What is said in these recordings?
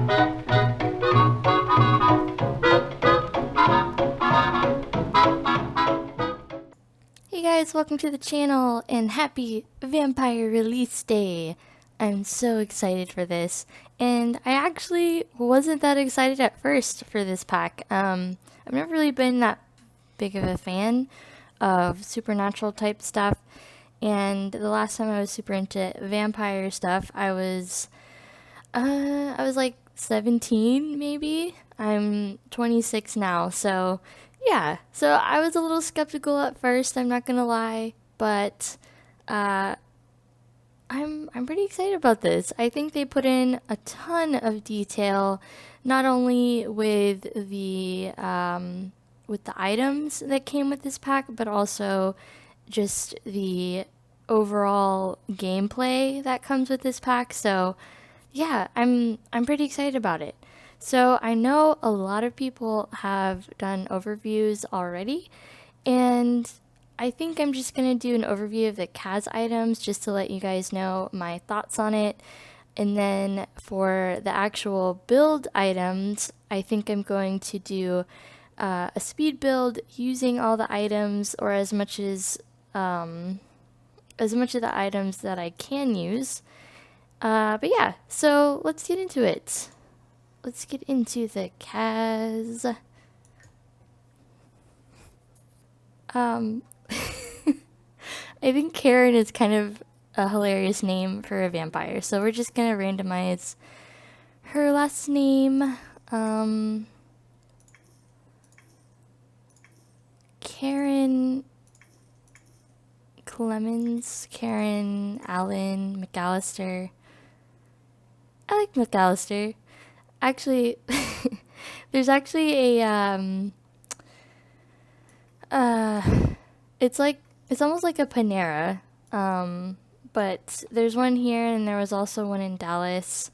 Hey guys, welcome to the channel and happy vampire release day. I'm so excited for this, and I actually wasn't that excited at first for this pack. I've never really been that big of a fan of supernatural type stuff, and the last time I was super into vampire stuff, I was like 17 maybe. I'm 26 now, so yeah. So I was a little skeptical at first, I'm not gonna lie, but I'm pretty excited about this. I think they put in a ton of detail, not only with the items that came with this pack, but also just the overall gameplay that comes with this pack. So yeah, I'm pretty excited about it. So I know a lot of people have done overviews already, and I think I'm just gonna do an overview of the CAS items just to let you guys know my thoughts on it. And then for the actual build items, I think I'm going to do a speed build using all the items, or as much of the items that I can use. But yeah, so let's get into it. Let's get into the CAS. I think Karen is kind of a hilarious name for a vampire, so we're just gonna randomize her last name. Karen Clemens, Karen Allen McAllister. I like McAllister. Actually, there's actually a it's almost like a Panera, but there's one here, and there was also one in Dallas,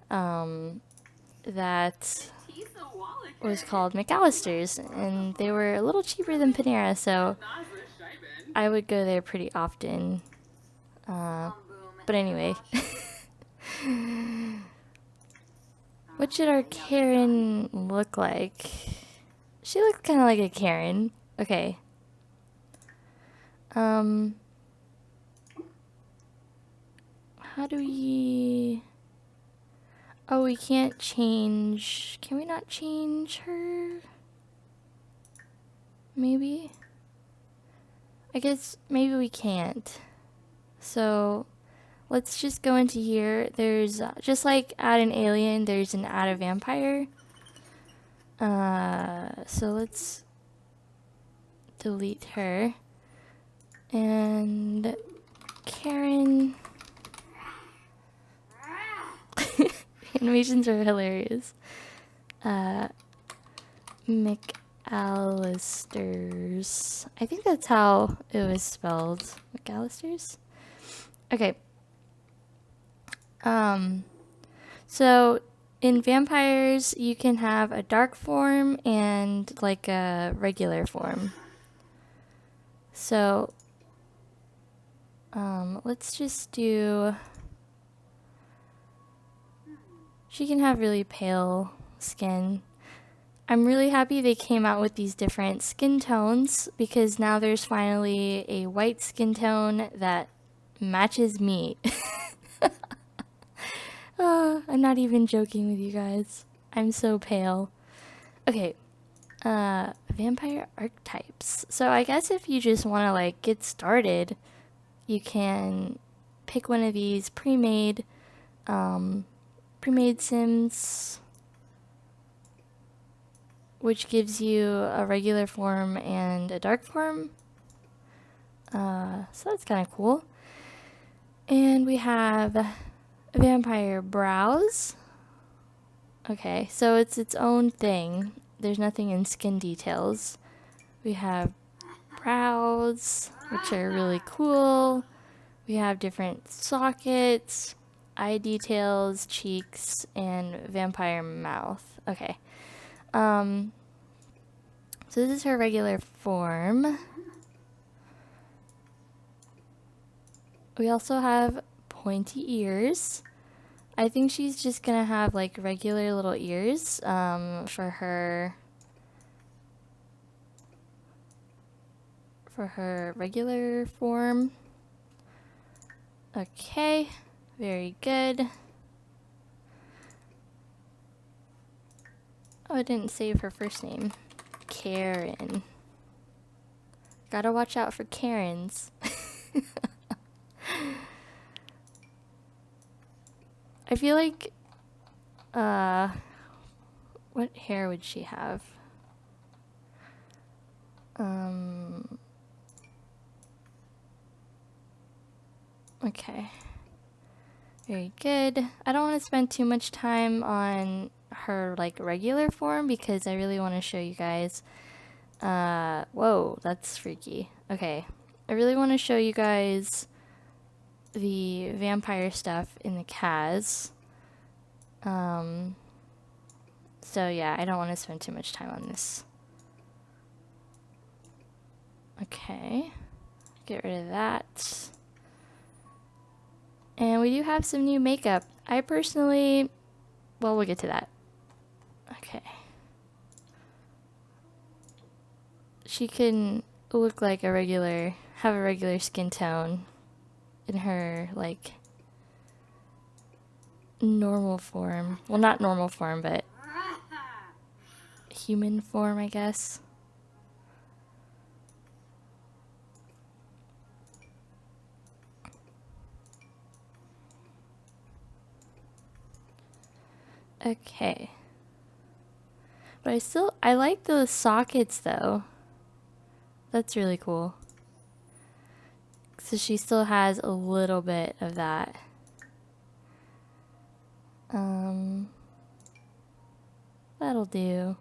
that was called McAllister's, and they were a little cheaper than Panera, so I would go there pretty often. But anyway, what should our Karen look like? She looks kind of like a Karen. Okay. How do we... Oh, we can't change... Can we not change her? Maybe? I guess maybe we can't. So, let's just go into here. There's, just like add an alien, there's an add a vampire. So let's delete her. And Karen... Animations are hilarious. McAllister's. I think that's how it was spelled. McAllister's? Okay. So in vampires, you can have a dark form and like a regular form. So, let's just do... She can have really pale skin. I'm really happy they came out with these different skin tones, because now there's finally a white skin tone that matches me. Oh, I'm not even joking with you guys. I'm so pale. Okay, vampire archetypes. So I guess if you just want to like get started, you can pick one of these pre-made sims, which gives you a regular form and a dark form. So that's kind of cool. And we have vampire brows. Okay, so it's its own thing. There's nothing in skin details. We have brows, which are really cool. We have different sockets, eye details, cheeks, and vampire mouth. Okay. So this is her regular form. We also have pointy ears. I think she's just gonna have like regular little ears for her regular form. Okay, very good. Oh, I didn't save her first name. Karen. Gotta watch out for Karens. I feel like, what hair would she have? Okay. Very good. I don't want to spend too much time on her, like, regular form because I really want to show you guys. Whoa, that's freaky. Okay. I really want to show you guys the vampire stuff in the CAS. So yeah, I don't want to spend too much time on this. Okay. Get rid of that. And we do have some new makeup. I personally, well, we'll get to that. Okay. She can look like a regular, have a regular skin tone in her, like, normal form. Well, not normal form, but human form, I guess. Okay. But I like those sockets though. That's really cool. So she still has a little bit of that. That'll do.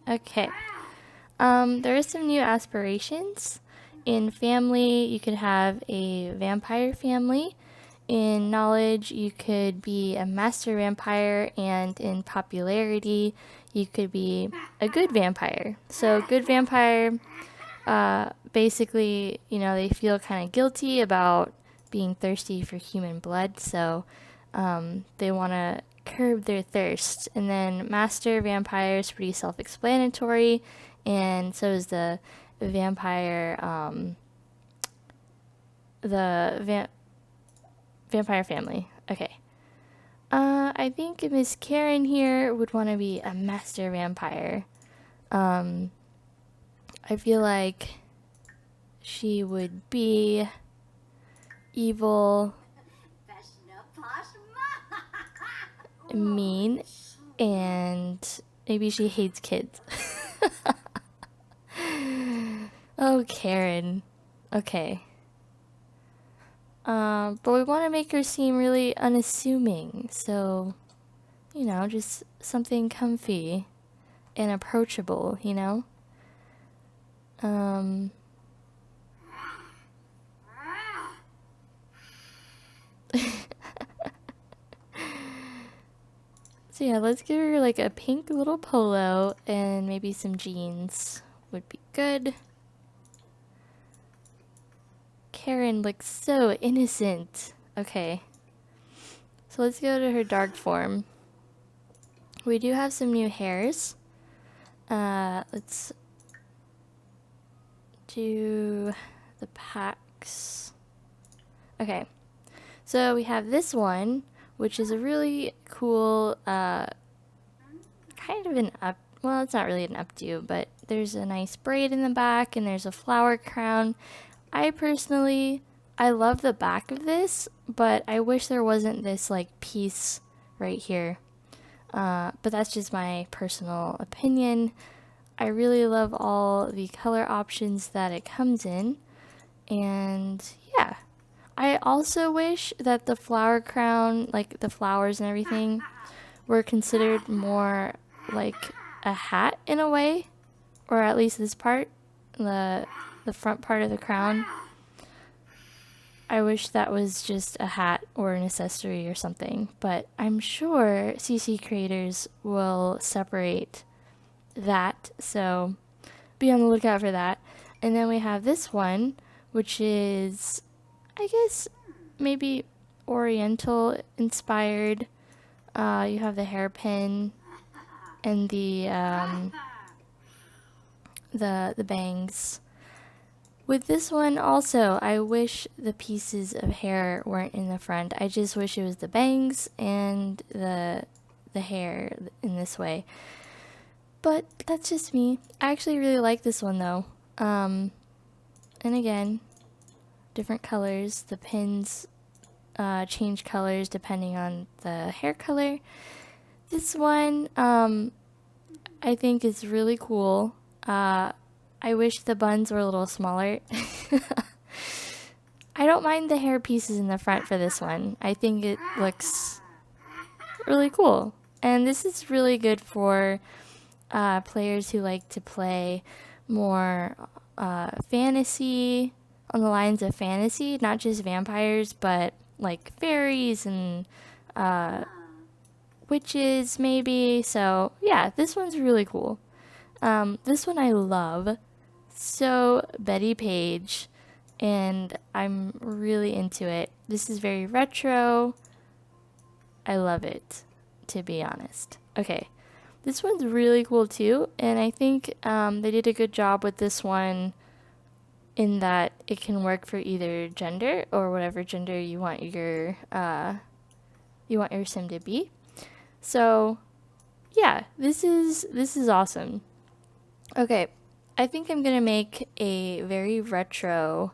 Okay. There are some new aspirations. In family, you could have a vampire family. In knowledge, you could be a master vampire, and in popularity, you could be a good vampire. So, good vampire, basically, you know, they feel kind of guilty about being thirsty for human blood, so they want to curb their thirst. And then master vampire is pretty self-explanatory, and so is the vampire, vampire family. Okay. I think Miss Karen here would want to be a master vampire. I feel like she would be evil, mean, and maybe she hates kids. Oh, Karen. Okay. But we want to make her seem really unassuming, so, you know, just something comfy and approachable, you know? So yeah, let's give her like a pink little polo and maybe some jeans would be good. Karen looks so innocent. Okay. So let's go to her dark form. We do have some new hairs. Let's do the packs. Okay. So we have this one, which is a really cool, kind of an up, well, it's not really an updo, but there's a nice braid in the back and there's a flower crown. I personally, I love the back of this, but I wish there wasn't this like piece right here. But that's just my personal opinion. I really love all the color options that it comes in. And yeah, I also wish that the flower crown, like the flowers and everything, were considered more like a hat in a way, or at least this part, the front part of the crown. I wish that was just a hat or an accessory or something, but I'm sure CC creators will separate that, so be on the lookout for that. And then we have this one, which is I guess maybe Oriental inspired. You have the hairpin and the bangs. With this one also, I wish the pieces of hair weren't in the front. I just wish it was the bangs and the hair in this way. But that's just me. I actually really like this one though. And again, different colors. The pins change colors depending on the hair color. This one, I think is really cool. I wish the buns were a little smaller. I don't mind the hair pieces in the front for this one. I think it looks really cool. And this is really good for players who like to play more fantasy, on the lines of fantasy, not just vampires, but like fairies and witches maybe. So yeah, this one's really cool. This one I love. So Betty Page, and I'm really into it. This is very retro. I love it, to be honest. Okay, this one's really cool too, and I think they did a good job with this one in that it can work for either gender or whatever gender you want your sim to be. So yeah, this is awesome. Okay, I think I'm gonna make a very retro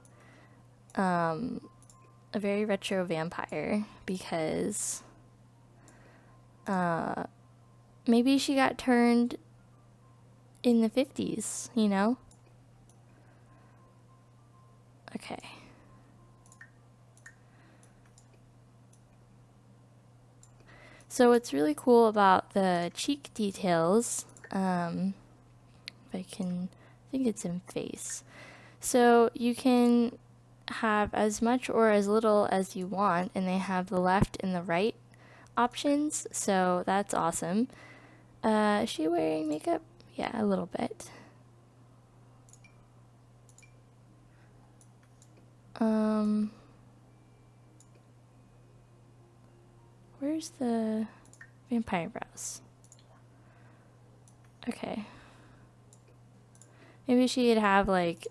vampire because maybe she got turned in the 50s, you know? Okay. So what's really cool about the cheek details, if I think it's in face. So you can have as much or as little as you want, and they have the left and the right options, so that's awesome. Is she wearing makeup? Yeah, a little bit. Where's the vampire brows? Okay. Maybe she could have like,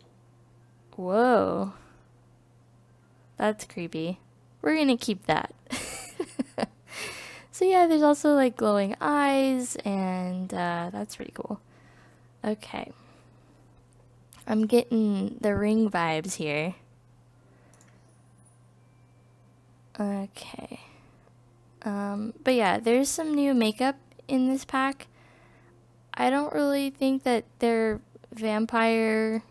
whoa. That's creepy. We're gonna keep that. So yeah, there's also like glowing eyes, and that's pretty cool. Okay. I'm getting the ring vibes here. Okay. But yeah, there's some new makeup in this pack. I don't really think that they're vampire.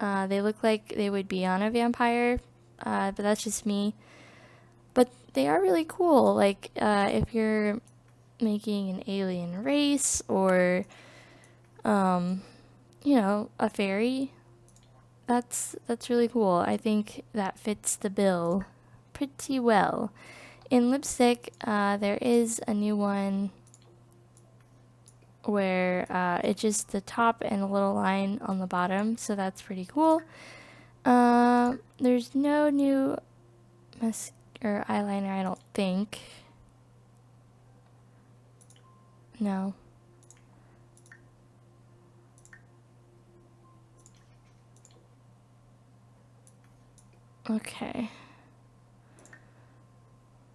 They look like they would be on a vampire, but that's just me. But they are really cool. Like, if you're making an alien race or, you know, a fairy, that's really cool. I think that fits the bill pretty well. In lipstick, there is a new one where it's just the top and a little line on the bottom, so that's pretty cool. There's no new mascara eyeliner, I don't think. No. Okay.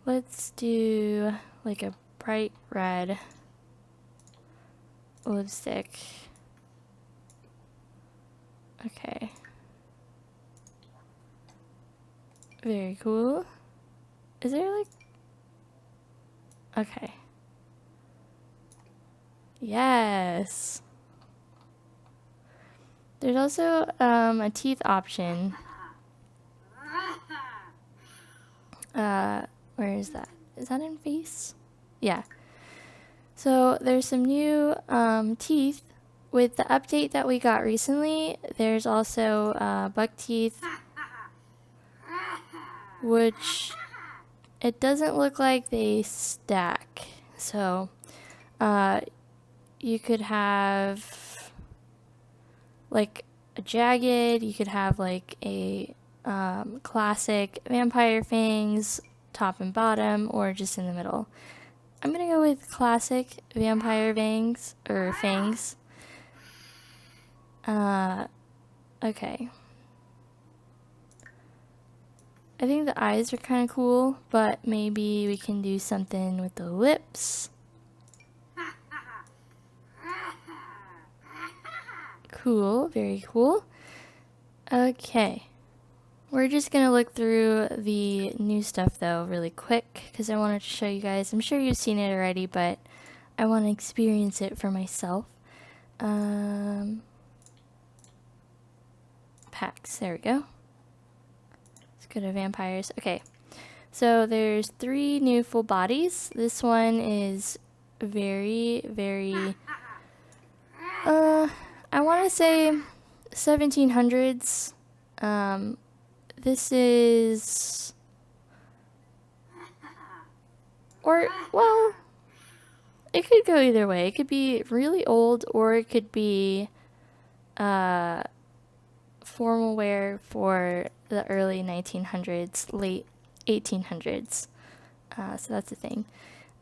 Let's do like a bright red lipstick. Okay. Very cool. Is there like... Okay. Yes. There's also a teeth option. Where is that? Is that in face? Yeah. So there's some new teeth. With the update that we got recently, there's also buck teeth, which it doesn't look like they stack. So you could have like a jagged, you could have like a classic vampire fangs, top and bottom, or just in the middle. I'm gonna go with classic vampire fangs, or fangs. Okay. I think the eyes are kind of cool, but maybe we can do something with the lips. Cool, very cool. Okay. We're just gonna look through the new stuff though really quick because I wanted to show you guys. I'm sure you've seen it already, but I want to experience it for myself. Packs, there we go. Let's go to vampires. Okay, so there's 3 new full bodies. This one is very, very, I want to say 1700s. This is, or, well, it could go either way. It could be really old, or it could be formal wear for the early 1900s, late 1800s. So that's the thing.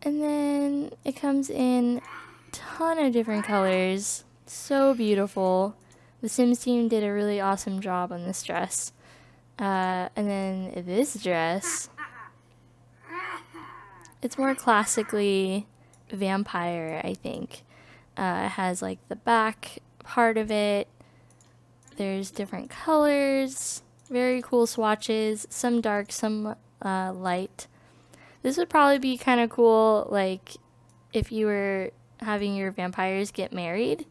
And then it comes in a ton of different colors. So beautiful. The Sims team did a really awesome job on this dress. And then this dress, it's more classically vampire, I think. It has like the back part of it. There's different colors, very cool swatches, some dark, some light. This would probably be kind of cool, like if you were having your vampires get married.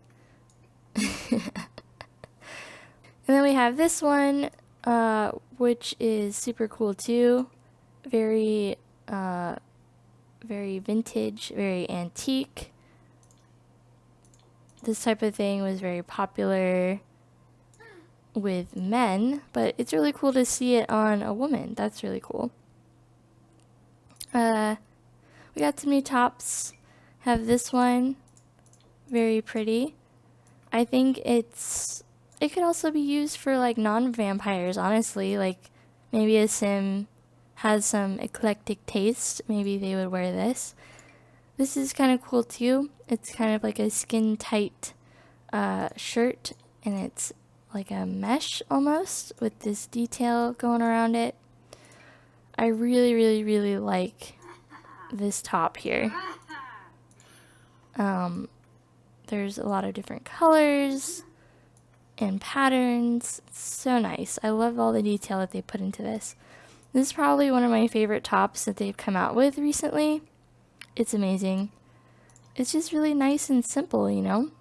And then we have this one, which is super cool too. Very, very vintage, very antique. This type of thing was very popular with men, but it's really cool to see it on a woman. That's really cool. We got some new tops. Have this one, very pretty. I think it could also be used for like non-vampires, honestly. Like maybe a sim has some eclectic taste, maybe they would wear this. This is kind of cool too. It's kind of like a skin tight shirt, and it's like a mesh almost with this detail going around it. I really, really, really like this top here. There's a lot of different colors and patterns. It's so nice. I love all the detail that they put into this. This is probably one of my favorite tops that they've come out with recently. It's amazing. It's just really nice and simple, you know?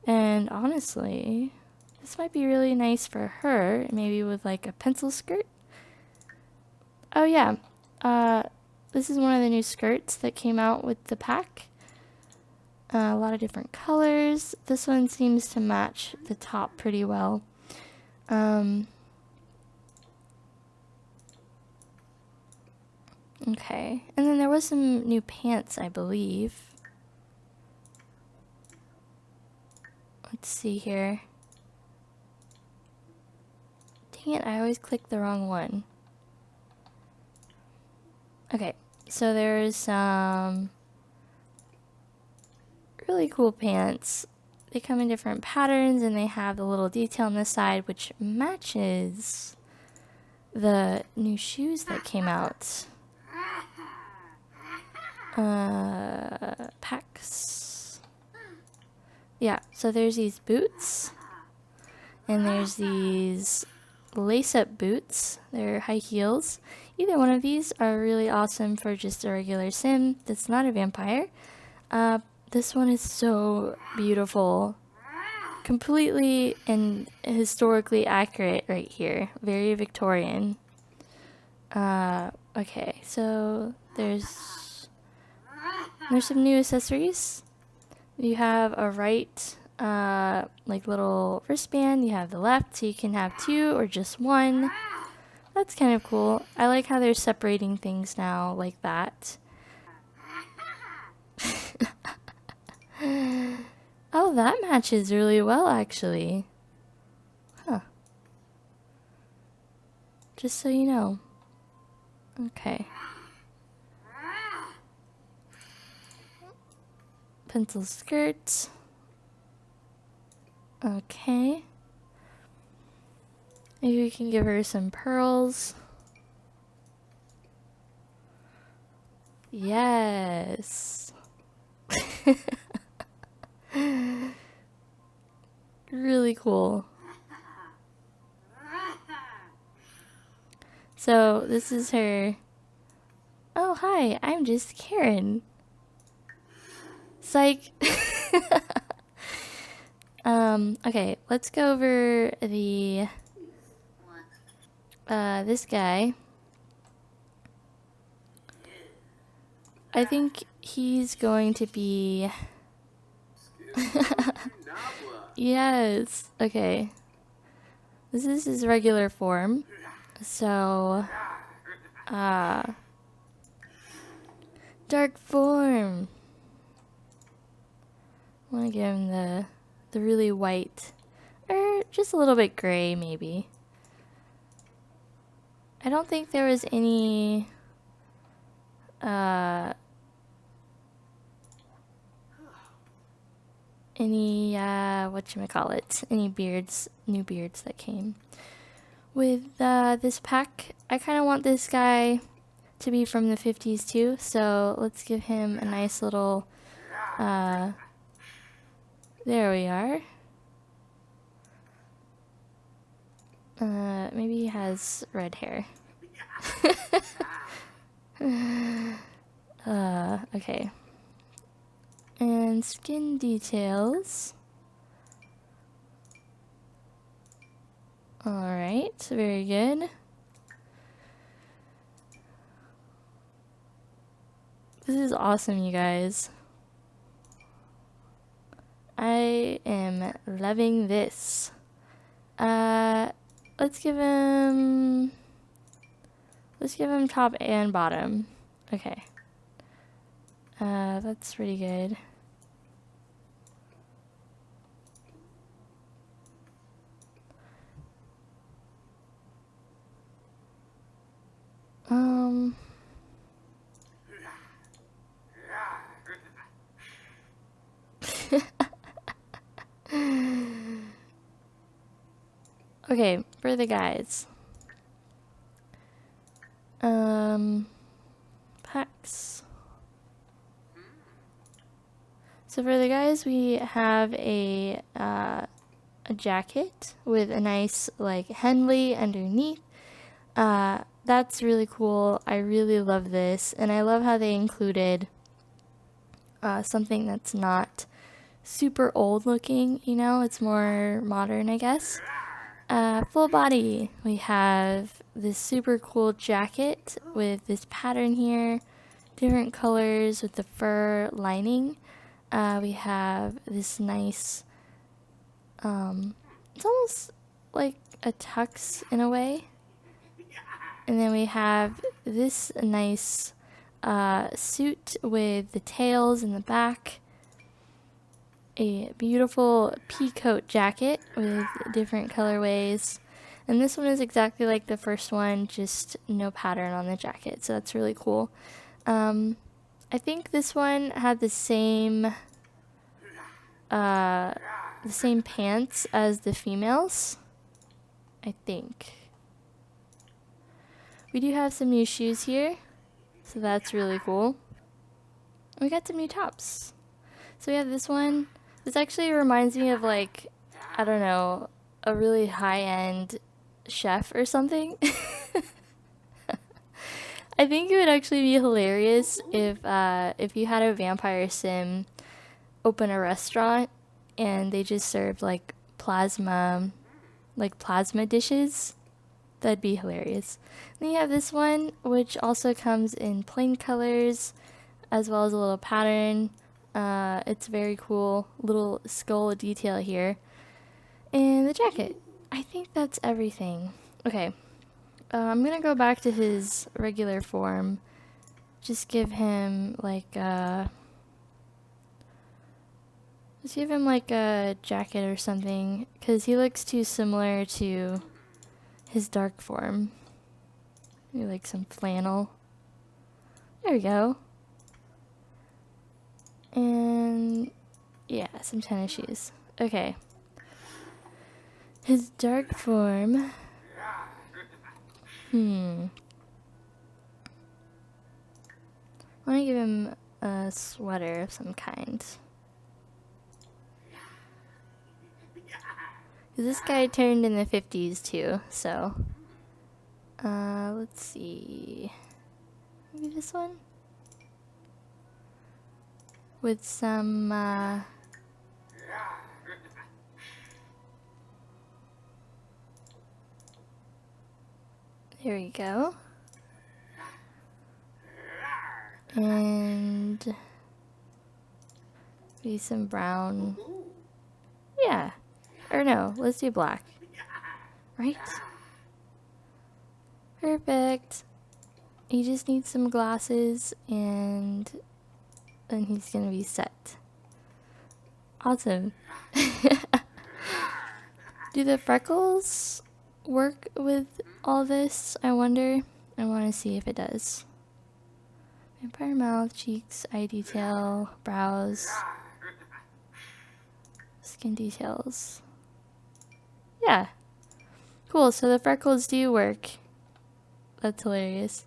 And honestly, this might be really nice for her, maybe with like a pencil skirt. Oh yeah, this is one of the new skirts that came out with the pack. A lot of different colors. This one seems to match the top pretty well. Okay, and then there was some new pants, I believe. Let's see here. Dang it, I always click the wrong one. Okay, so there's some really cool pants. They come in different patterns, and they have the little detail on the side which matches the new shoes that came out. Packs. Yeah, so there's these boots, and there's these lace-up boots. They're high heels. Either one of these are really awesome for just a regular sim that's not a vampire. This one is so beautiful. Completely and historically accurate right here. Very Victorian. Okay, so there's some new accessories. You have a right like little wristband. You have the left, so you can have 2 or just 1. That's kind of cool. I like how they're separating things now like that. Oh, that matches really well actually. Just so you know. Okay. Pencil skirts. Okay. Maybe we can give her some pearls. Yes. Really cool. So this is her. Oh, hi, I'm just Karen. Psych. Okay, let's go over the this guy. I think he's going to be yes. Okay. This is his regular form. So dark form. I want to give him the really white, or just a little bit gray maybe. I don't think there was any whatchamacallit, any beards, new beards that came with this pack. I kind of want this guy to be from the 50s too, so let's give him a nice little, there we are. Maybe he has red hair. Okay. And skin details. Alright, very good. This is awesome, you guys. I am loving this. Let's give him top and bottom. Okay. That's pretty good. Okay, for the guys. Packs. So for the guys, we have a jacket with a nice like Henley underneath. That's really cool. I really love this, and I love how they included something that's not super old looking, you know, it's more modern, I guess. Full body, we have this super cool jacket with this pattern here, different colors with the fur lining. We have this nice, it's almost like a tux in a way. And then we have this nice suit with the tails in the back. A beautiful pea coat jacket with different colorways. And this one is exactly like the first one, just no pattern on the jacket. So that's really cool. I think this one had the same pants as the females. I think. We do have some new shoes here, so that's really cool. We got some new tops. So we have this one. This actually reminds me of, like, I don't know, a really high-end chef or something. I think it would actually be hilarious if you had a vampire sim open a restaurant and they just served like plasma dishes. That'd be hilarious. Then you have this one, which also comes in plain colors, as well as a little pattern. It's very cool, little skull detail here. And the jacket. I think that's everything. Okay, I'm gonna go back to his regular form. Just give him like a jacket or something, because he looks too similar to his dark form. Maybe like some flannel. There we go. And yeah, some tennis shoes. Okay. His dark form. Let me give him a sweater of some kind. This guy turned in the 50s too, so. Let's see. Maybe this one? With some, there we go. And maybe some brown. Yeah. Or no, let's do black. Right? Perfect. He just needs some glasses and then he's gonna be set. Awesome. Do the freckles work with all this? I wonder. I want to see if it does. Vampire mouth, cheeks, eye detail, brows, skin details. Yeah. Cool, so the freckles do work. That's hilarious.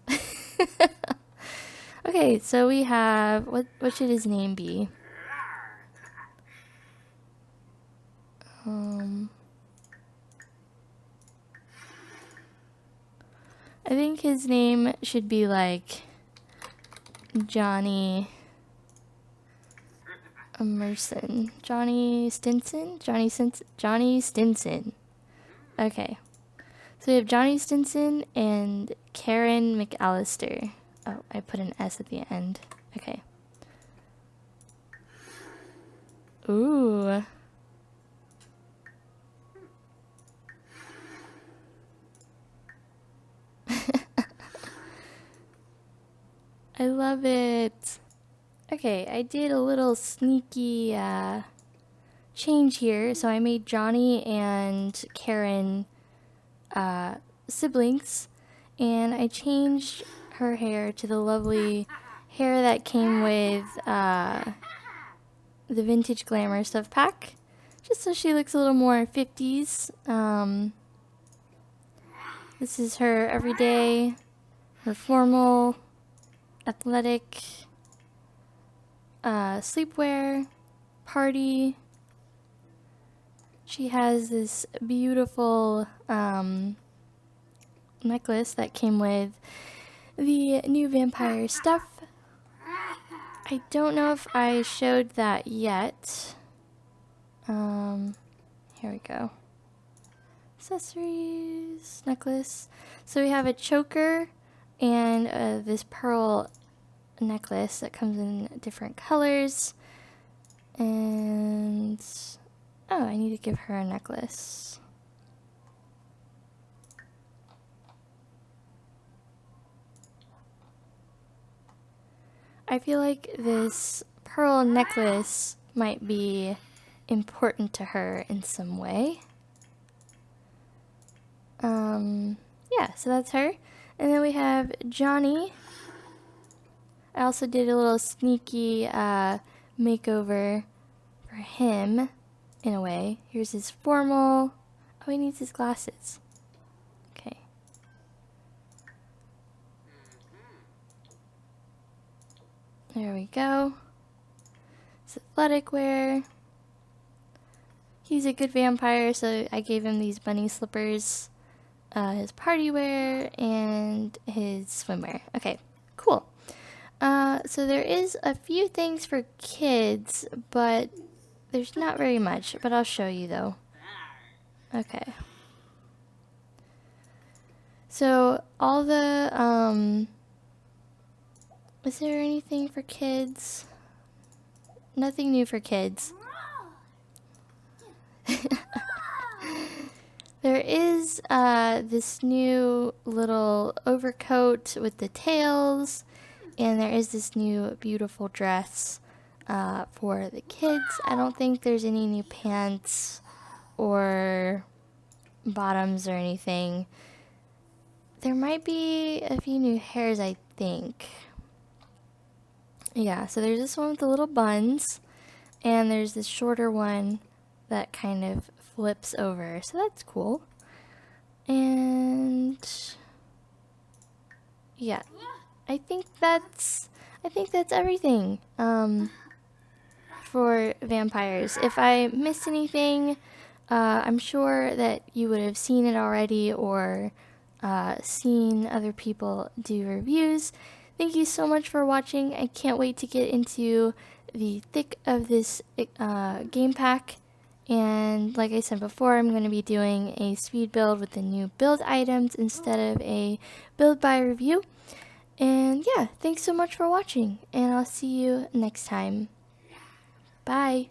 Okay, so we have, what should his name be? I think his name should be like Johnny Emerson. Johnny Stinson? Johnny Stinson. Okay. So we have Johnny Stinson and Karen McAllister. Oh, I put an S at the end. Okay. Ooh. I love it. Okay, I did a little sneaky change here. So I made Johnny and Karen siblings, and I changed her hair to the lovely hair that came with the Vintage Glamour stuff pack, just so she looks a little more 50s. This is her everyday, her formal, athletic, sleepwear, party. She has this beautiful necklace that came with the new vampire stuff. I don't know if I showed that yet. Here we go. Accessories, necklace. So we have a choker and this pearl necklace that comes in different colors. And oh, I need to give her a necklace. I feel like this pearl necklace might be important to her in some way. Yeah, so that's her. And then we have Johnny. I also did a little sneaky makeover for him, in a way. Here's his formal. Oh, he needs his glasses. Okay. There we go. It's athletic wear. He's a good vampire, so I gave him these bunny slippers, his party wear, and his swimwear. Okay, cool. So there is a few things for kids, but there's not very much, but I'll show you though. Okay. So all the, is there anything for kids? Nothing new for kids. There is this new little overcoat with the tails, and there is this new beautiful dress for the kids. I don't think there's any new pants or bottoms or anything there might be a few new hairs, I think. Yeah, so there's this one with the little buns, and there's this shorter one that kind of flips over, so that's cool. And yeah, I think that's everything for vampires. If I missed anything, I'm sure that you would have seen it already or seen other people do reviews. Thank you so much for watching. I can't wait to get into the thick of this game pack. And like I said before, I'm going to be doing a speed build with the new build items instead of a build by review. And yeah, thanks so much for watching, and I'll see you next time. Bye.